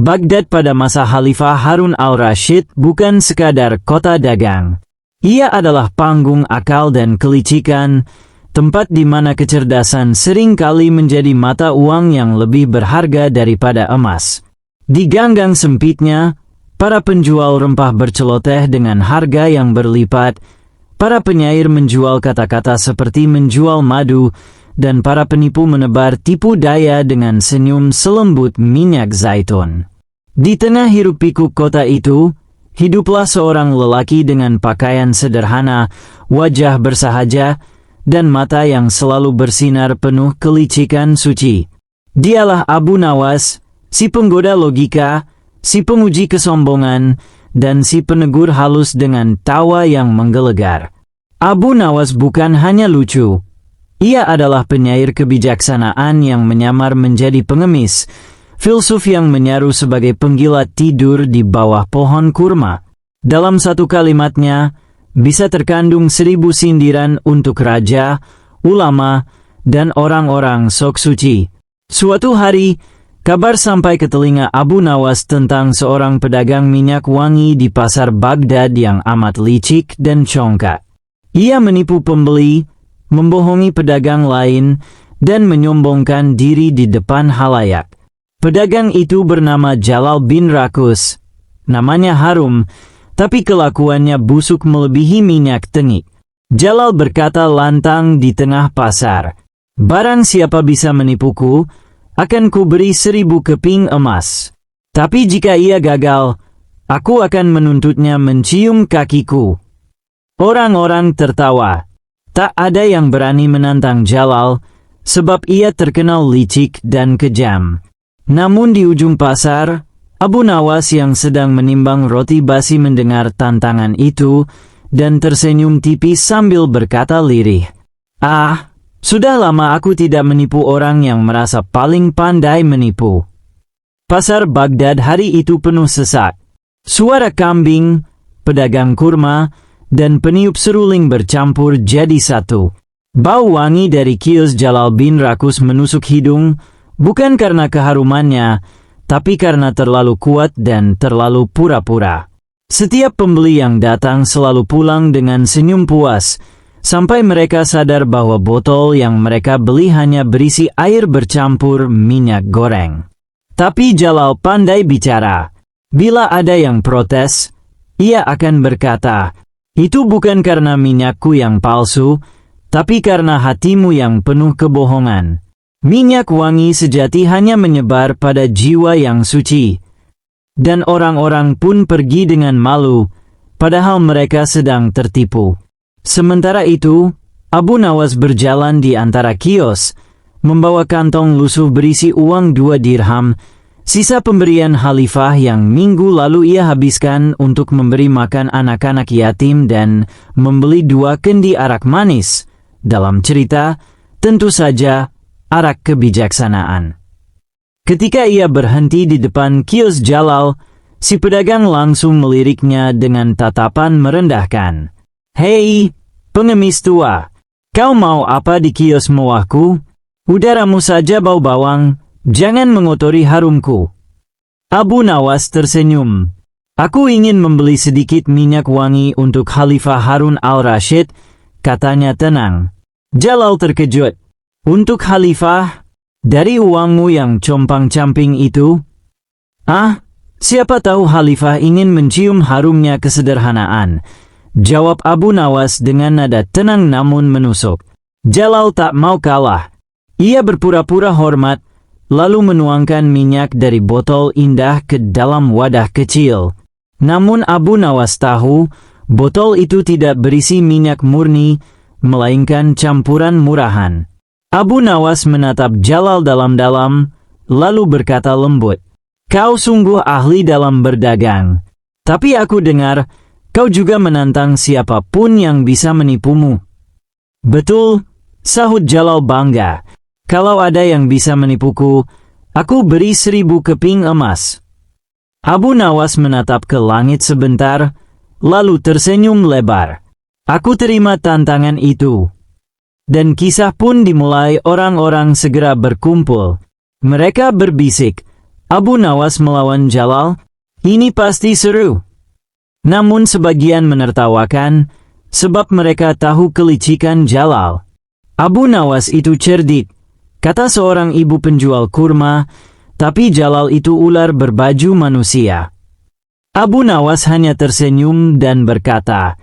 Baghdad pada masa Khalifah Harun al-Rashid bukan sekadar kota dagang. Ia adalah panggung akal dan kelicikan, tempat di mana kecerdasan seringkali menjadi mata uang yang lebih berharga daripada emas. Di ganggang sempitnya, para penjual rempah berceloteh dengan harga yang berlipat, para penyair menjual kata-kata seperti menjual madu, dan para penipu menebar tipu daya dengan senyum selembut minyak zaitun. Di tengah hiruk-pikuk kota itu, hiduplah seorang lelaki dengan pakaian sederhana, wajah bersahaja, dan mata yang selalu bersinar penuh kelicikan suci. Dialah Abu Nawas, si penggoda logika, si penguji kesombongan, dan si penegur halus dengan tawa yang menggelegar. Abu Nawas bukan hanya lucu. Ia adalah penyair kebijaksanaan yang menyamar menjadi pengemis, filsuf yang menyaru sebagai penggila tidur di bawah pohon kurma. Dalam satu kalimatnya, bisa terkandung 1000 sindiran untuk raja, ulama, dan orang-orang sok suci. Suatu hari, kabar sampai ke telinga Abu Nawas tentang seorang pedagang minyak wangi di pasar Baghdad yang amat licik dan congkak. Ia menipu pembeli, membohongi pedagang lain, dan menyombongkan diri di depan halayak. Pedagang itu bernama Jalal bin Rakus. Namanya harum, tapi kelakuannya busuk melebihi minyak tengik. Jalal berkata lantang di tengah pasar, "Barang siapa bisa menipuku, akan kuberi 1000 keping emas. Tapi jika ia gagal, aku akan menuntutnya mencium kakiku." Orang-orang tertawa. Tak ada yang berani menantang Jalal, sebab ia terkenal licik dan kejam. Namun di ujung pasar, Abu Nawas yang sedang menimbang roti basi mendengar tantangan itu, dan tersenyum tipis sambil berkata lirih, "Ah, sudah lama aku tidak menipu orang yang merasa paling pandai menipu." Pasar Baghdad hari itu penuh sesak. Suara kambing, pedagang kurma, dan peniup seruling bercampur jadi satu. Bau wangi dari kios Jalal bin Rakus menusuk hidung, bukan karena keharumannya, tapi karena terlalu kuat dan terlalu pura-pura. Setiap pembeli yang datang selalu pulang dengan senyum puas, sampai mereka sadar bahwa botol yang mereka beli hanya berisi air bercampur minyak goreng. Tapi Jalal pandai bicara. Bila ada yang protes, ia akan berkata, "Itu bukan karena minyakku yang palsu, tapi karena hatimu yang penuh kebohongan." Minyak wangi sejati hanya menyebar pada jiwa yang suci. Dan orang-orang pun pergi dengan malu, padahal mereka sedang tertipu. Sementara itu, Abu Nawas berjalan di antara kios, membawa kantong lusuh berisi uang 2 dirham, sisa pemberian khalifah yang minggu lalu ia habiskan untuk memberi makan anak-anak yatim dan membeli 2 kendi arak manis. Dalam cerita, tentu saja, arak kebijaksanaan. Ketika ia berhenti di depan kios Jalal, si pedagang langsung meliriknya dengan tatapan merendahkan. "Hei, pengemis tua, kau mau apa di kios mewahku? Udaramu saja bau bawang, jangan mengotori harumku." Abu Nawas tersenyum. "Aku ingin membeli sedikit minyak wangi untuk Khalifah Harun al-Rashid," katanya tenang. Jalal terkejut. "Untuk Khalifah? Dari uangmu yang compang-camping itu?" "Ah, siapa tahu Khalifah ingin mencium harumnya kesederhanaan," jawab Abu Nawas dengan nada tenang namun menusuk. Jalal tak mau kalah. Ia berpura-pura hormat, lalu menuangkan minyak dari botol indah ke dalam wadah kecil. Namun Abu Nawas tahu, botol itu tidak berisi minyak murni, melainkan campuran murahan. Abu Nawas menatap Jalal dalam-dalam, lalu berkata lembut, "Kau sungguh ahli dalam berdagang. Tapi aku dengar, kau juga menantang siapapun yang bisa menipumu." "Betul," sahut Jalal bangga. "Kalau ada yang bisa menipuku, aku beri 1000 keping emas." Abu Nawas menatap ke langit sebentar, lalu tersenyum lebar. "Aku terima tantangan itu." Dan kisah pun dimulai. Orang-orang segera berkumpul. Mereka berbisik, Abu Nawas melawan Jalal? Ini pasti seru. Namun sebagian menertawakan, sebab mereka tahu kelicikan Jalal. Abu Nawas itu cerdik, kata seorang ibu penjual kurma, tapi Jalal itu ular berbaju manusia. Abu Nawas hanya tersenyum dan berkata,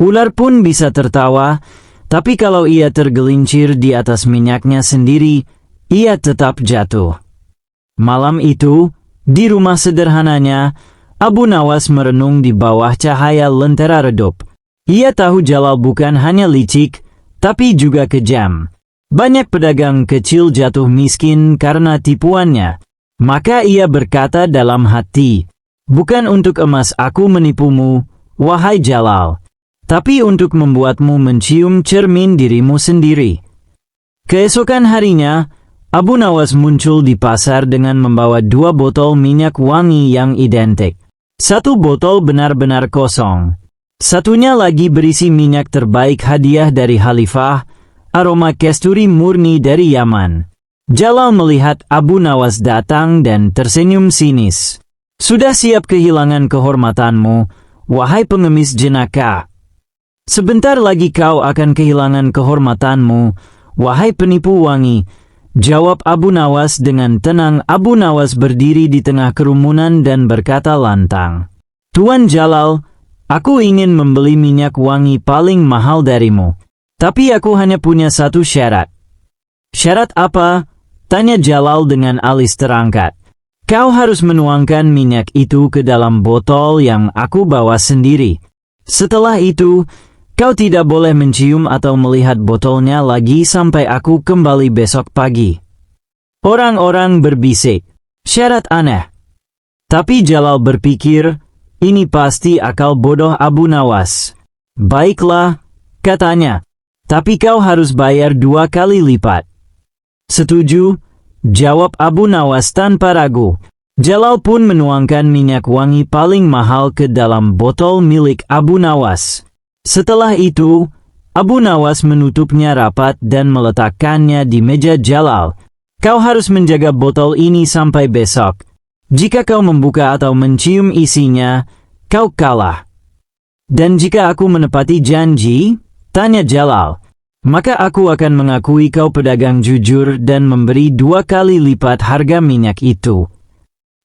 ular pun bisa tertawa, tapi kalau ia tergelincir di atas minyaknya sendiri, ia tetap jatuh. Malam itu, di rumah sederhananya, Abu Nawas merenung di bawah cahaya lentera redup. Ia tahu Jalal bukan hanya licik, tapi juga kejam. Banyak pedagang kecil jatuh miskin karena tipuannya. Maka ia berkata dalam hati, bukan untuk emas aku menipumu, wahai Jalal, tapi untuk membuatmu mencium cermin dirimu sendiri. Keesokan harinya, Abu Nawas muncul di pasar dengan membawa 2 botol minyak wangi yang identik. 1 botol benar-benar kosong. Satunya lagi berisi minyak terbaik hadiah dari Khalifah, aroma kasturi murni dari Yaman. Jalal melihat Abu Nawas datang dan tersenyum sinis. Sudah siap kehilangan kehormatanmu, wahai pengemis jenaka. Sebentar lagi kau akan kehilangan kehormatanmu, wahai penipu wangi, jawab Abu Nawas dengan tenang. Abu Nawas berdiri di tengah kerumunan dan berkata lantang, Tuan Jalal, aku ingin membeli minyak wangi paling mahal darimu. Tapi aku hanya punya 1 syarat. Syarat apa? Tanya Jalal dengan alis terangkat. Kau harus menuangkan minyak itu ke dalam botol yang aku bawa sendiri. Setelah itu, kau tidak boleh mencium atau melihat botolnya lagi sampai aku kembali besok pagi. Orang-orang berbisik, syarat aneh. Tapi Jalal berpikir, ini pasti akal bodoh Abu Nawas. Baiklah, katanya, tapi kau harus bayar 2 kali lipat. Setuju, jawab Abu Nawas tanpa ragu. Jalal pun menuangkan minyak wangi paling mahal ke dalam botol milik Abu Nawas. Setelah itu, Abu Nawas menutupnya rapat dan meletakkannya di meja Jalal. Kau harus menjaga botol ini sampai besok. Jika kau membuka atau mencium isinya, kau kalah. Dan jika aku menepati janji, tanya Jalal, maka aku akan mengakui kau pedagang jujur dan memberi 2 kali lipat harga minyak itu.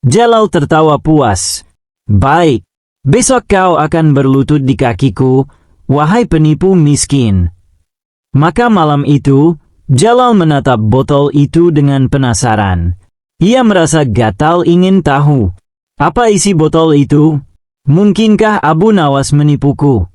Jalal tertawa puas. Baik, besok kau akan berlutut di kakiku, wahai penipu miskin. Maka malam itu, Jalal menatap botol itu dengan penasaran. Ia merasa gatal ingin tahu. Apa isi botol itu? Mungkinkah Abu Nawas menipuku?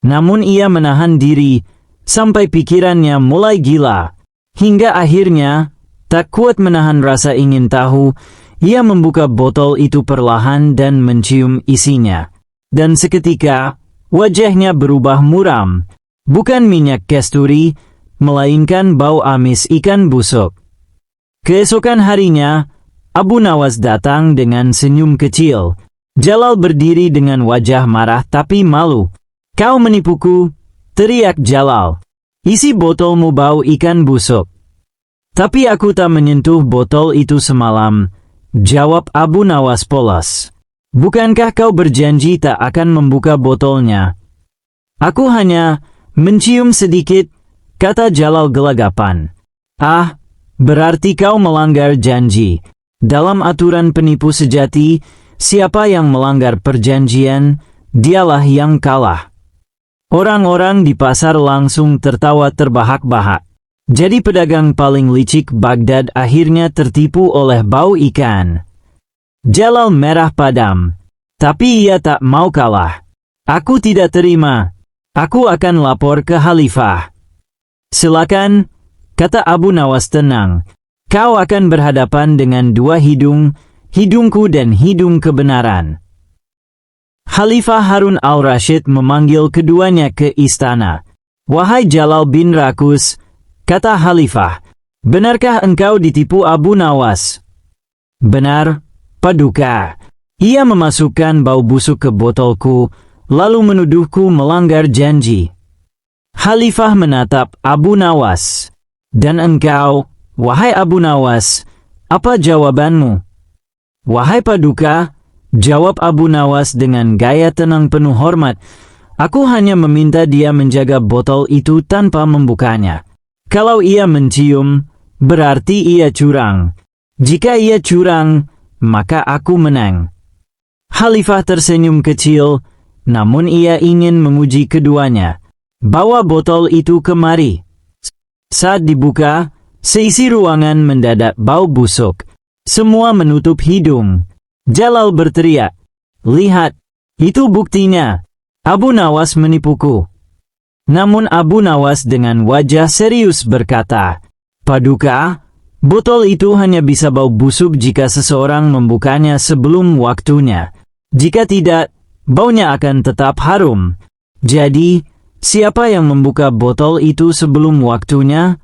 Namun ia menahan diri, sampai pikirannya mulai gila. Hingga akhirnya, tak kuat menahan rasa ingin tahu, ia membuka botol itu perlahan dan mencium isinya. Dan seketika, wajahnya berubah muram. Bukan minyak kasturi, melainkan bau amis ikan busuk. Keesokan harinya, Abu Nawas datang dengan senyum kecil. Jalal berdiri dengan wajah marah tapi malu. Kau menipuku, teriak Jalal. Isi botolmu bau ikan busuk. Tapi aku tak menyentuh botol itu semalam, jawab Abu Nawas polos. Bukankah kau berjanji tak akan membuka botolnya? Aku hanya mencium sedikit, kata Jalal gelagapan. Ah, berarti kau melanggar janji. Dalam aturan penipu sejati, siapa yang melanggar perjanjian, dialah yang kalah. Orang-orang di pasar langsung tertawa terbahak-bahak. Jadi pedagang paling licik Baghdad akhirnya tertipu oleh bau ikan. Jalal merah padam. Tapi ia tak mau kalah. Aku tidak terima. Aku akan lapor ke Khalifah. Silakan, kata Abu Nawas tenang. Kau akan berhadapan dengan 2 hidung, hidungku dan hidung kebenaran. Khalifah Harun al-Rashid memanggil keduanya ke istana. Wahai Jalal bin Rakus, kata Khalifah, benarkah engkau ditipu Abu Nawas? Benar, Paduka. Ia memasukkan bau busuk ke botolku, lalu menuduhku melanggar janji. Khalifah menatap Abu Nawas. Dan engkau, wahai Abu Nawas, apa jawabanmu? "Wahai Paduka," jawab Abu Nawas dengan gaya tenang penuh hormat, "aku hanya meminta dia menjaga botol itu tanpa membukanya. Kalau ia mencium, berarti ia curang. Jika ia curang, maka aku menang." Khalifah tersenyum kecil, namun ia ingin menguji keduanya. "Bawa botol itu kemari." Saat dibuka, seisi ruangan mendadak bau busuk. Semua menutup hidung. Jalal berteriak, "Lihat, itu buktinya. Abu Nawas menipuku." Namun Abu Nawas dengan wajah serius berkata, "Paduka, botol itu hanya bisa bau busuk jika seseorang membukanya sebelum waktunya. Jika tidak, baunya akan tetap harum. Jadi, siapa yang membuka botol itu sebelum waktunya?"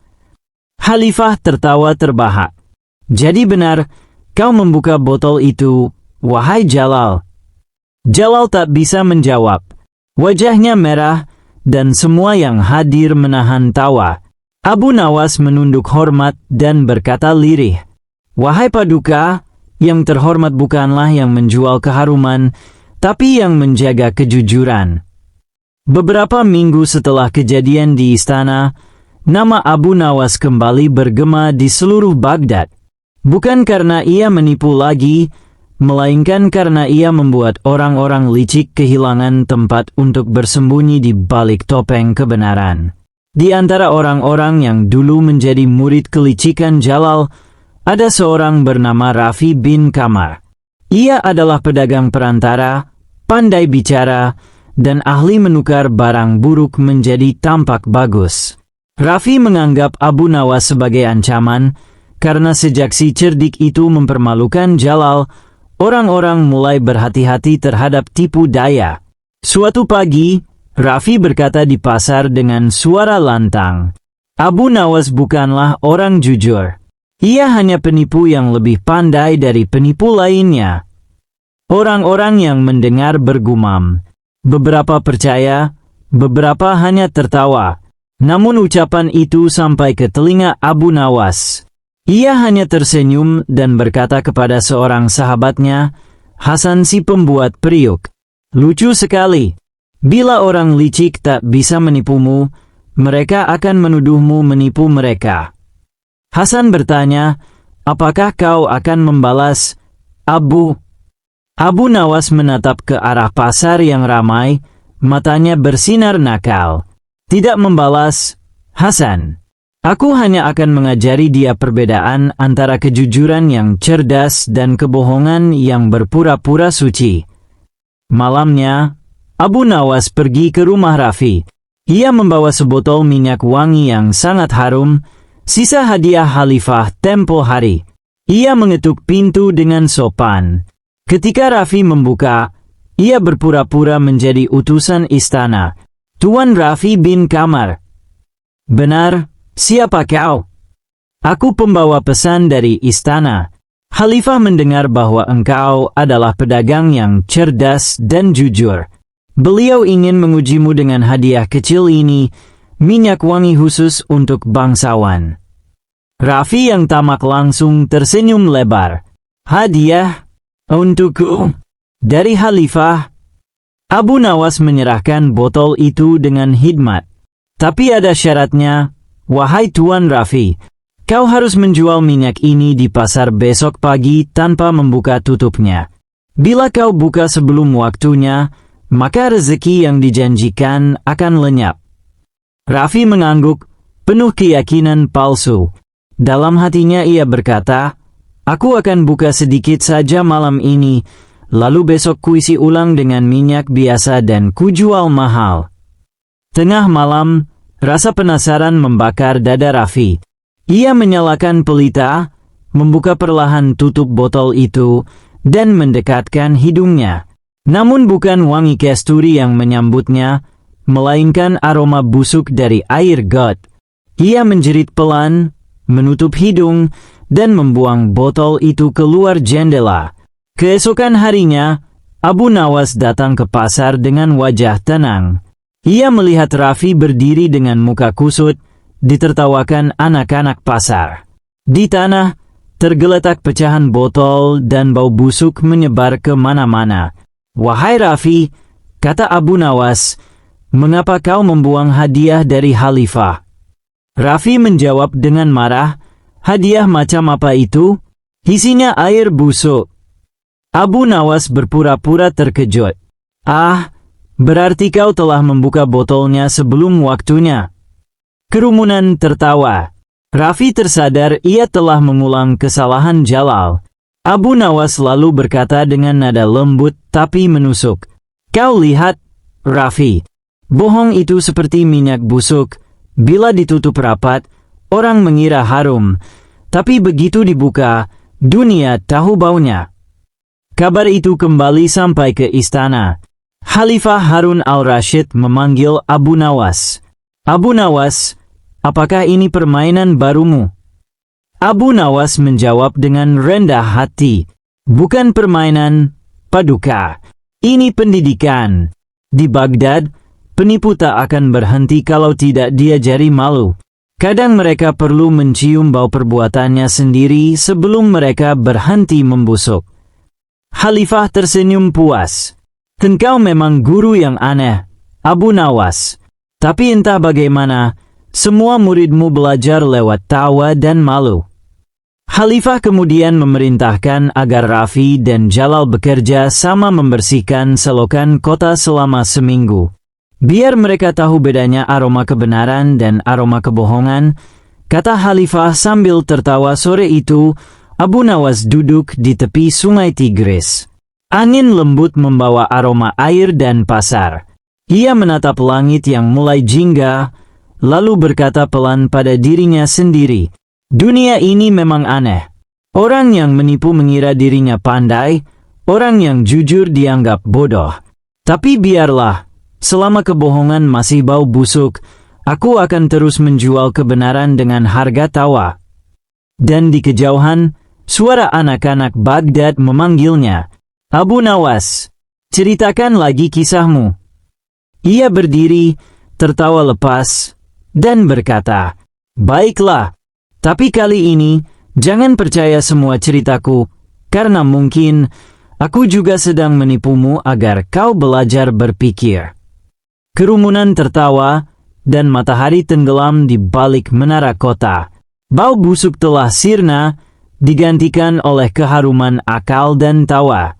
Khalifah tertawa terbahak. "Jadi benar, kau membuka botol itu, wahai Jalal." Jalal tak bisa menjawab. Wajahnya merah, dan semua yang hadir menahan tawa. Abu Nawas menunduk hormat dan berkata lirih, "Wahai Paduka, yang terhormat bukanlah yang menjual keharuman, tapi yang menjaga kejujuran." Beberapa minggu setelah kejadian di istana, nama Abu Nawas kembali bergema di seluruh Baghdad. Bukan karena ia menipu lagi, melainkan karena ia membuat orang-orang licik kehilangan tempat untuk bersembunyi di balik topeng kebenaran. Di antara orang-orang yang dulu menjadi murid kelicikan Jalal, ada seorang bernama Rafi bin Kamar. Ia adalah pedagang perantara, pandai bicara, dan ahli menukar barang buruk menjadi tampak bagus. Rafi menganggap Abu Nawas sebagai ancaman, karena sejak si cerdik itu mempermalukan Jalal, orang-orang mulai berhati-hati terhadap tipu daya. Suatu pagi, Rafi berkata di pasar dengan suara lantang, "Abu Nawas bukanlah orang jujur. Ia hanya penipu yang lebih pandai dari penipu lainnya." Orang-orang yang mendengar bergumam. Beberapa percaya, beberapa hanya tertawa. Namun ucapan itu sampai ke telinga Abu Nawas. Ia hanya tersenyum dan berkata kepada seorang sahabatnya, Hasan si pembuat periuk, "Lucu sekali. Bila orang licik tak bisa menipumu, mereka akan menuduhmu menipu mereka." Hasan bertanya, "Apakah kau akan membalas, Abu?" Abu Nawas menatap ke arah pasar yang ramai, matanya bersinar nakal. Tidak membalas, "Hasan, aku hanya akan mengajari dia perbedaan antara kejujuran yang cerdas dan kebohongan yang berpura-pura suci." Malamnya, Abu Nawas pergi ke rumah Rafi. Ia membawa sebotol minyak wangi yang sangat harum, sisa hadiah Khalifah tempo hari. Ia mengetuk pintu dengan sopan. Ketika Rafi membuka, ia berpura-pura menjadi utusan istana. "Tuan Rafi bin Kamar." "Benar, siapa kau?" "Aku pembawa pesan dari istana. Khalifah mendengar bahwa engkau adalah pedagang yang cerdas dan jujur. Beliau ingin mengujimu dengan hadiah kecil ini, minyak wangi khusus untuk bangsawan." Rafi yang tamak langsung tersenyum lebar. "Hadiah? Untukku? Dari Khalifah?" Abu Nawas menyerahkan botol itu dengan hikmat. "Tapi ada syaratnya, wahai Tuan Rafi. Kau harus menjual minyak ini di pasar besok pagi tanpa membuka tutupnya. Bila kau buka sebelum waktunya, maka rezeki yang dijanjikan akan lenyap." Rafi mengangguk, penuh keyakinan palsu. Dalam hatinya ia berkata, "Aku akan buka sedikit saja malam ini, lalu besok kuisi ulang dengan minyak biasa dan kujual mahal." Tengah malam, rasa penasaran membakar dada Rafi. Ia menyalakan pelita, membuka perlahan tutup botol itu, dan mendekatkan hidungnya. Namun bukan wangi kasturi yang menyambutnya, melainkan aroma busuk dari air got. Ia menjerit pelan, menutup hidung, dan membuang botol itu keluar jendela. Keesokan harinya, Abu Nawas datang ke pasar dengan wajah tenang. Ia melihat Rafi berdiri dengan muka kusut, ditertawakan anak-anak pasar. Di tanah, Tergeletak pecahan botol dan bau busuk menyebar ke mana-mana. "Wahai Raffi," kata Abu Nawas, "mengapa kau membuang hadiah dari Khalifah?" Raffi menjawab dengan marah, "Hadiah macam apa itu? Isinya air busuk." Abu Nawas berpura-pura terkejut. "Ah, berarti kau telah membuka botolnya sebelum waktunya." Kerumunan tertawa. Raffi tersadar ia telah mengulang kesalahan Jalal. Abu Nawas lalu berkata dengan nada lembut tapi menusuk, "Kau lihat, Raffi, bohong itu seperti minyak busuk. Bila ditutup rapat, orang mengira harum. Tapi begitu dibuka, dunia tahu baunya." Kabar itu kembali sampai ke istana. Khalifah Harun al-Rashid memanggil Abu Nawas. "Abu Nawas, apakah ini permainan barumu?" Abu Nawas menjawab dengan rendah hati, "Bukan permainan, Paduka. Ini pendidikan. Di Baghdad, penipu tak akan berhenti kalau tidak diajari malu. Kadang mereka perlu mencium bau perbuatannya sendiri sebelum mereka berhenti membusuk." Khalifah tersenyum puas. "Engkau memang guru yang aneh, Abu Nawas. Tapi entah bagaimana, semua muridmu belajar lewat tawa dan malu." Khalifah kemudian memerintahkan agar Raffi dan Jalal bekerja sama membersihkan selokan kota selama seminggu. "Biar mereka tahu bedanya aroma kebenaran dan aroma kebohongan," kata Khalifah sambil tertawa. Sore itu, Abu Nawas duduk di tepi sungai Tigris. Angin lembut membawa aroma air dan pasar. Ia menatap langit yang mulai jingga, lalu berkata pelan pada dirinya sendiri, "Dunia ini memang aneh. Orang yang menipu mengira dirinya pandai, orang yang jujur dianggap bodoh. Tapi biarlah, selama kebohongan masih bau busuk, aku akan terus menjual kebenaran dengan harga tawa." Dan di kejauhan, suara anak-anak Baghdad memanggilnya, "Abu Nawas, ceritakan lagi kisahmu." Ia berdiri, tertawa lepas, dan berkata, "Baiklah, tapi kali ini jangan percaya semua ceritaku, karena mungkin aku juga sedang menipumu agar kau belajar berpikir." Kerumunan tertawa, dan matahari tenggelam di balik menara kota. Bau busuk telah sirna, digantikan oleh keharuman akal dan tawa.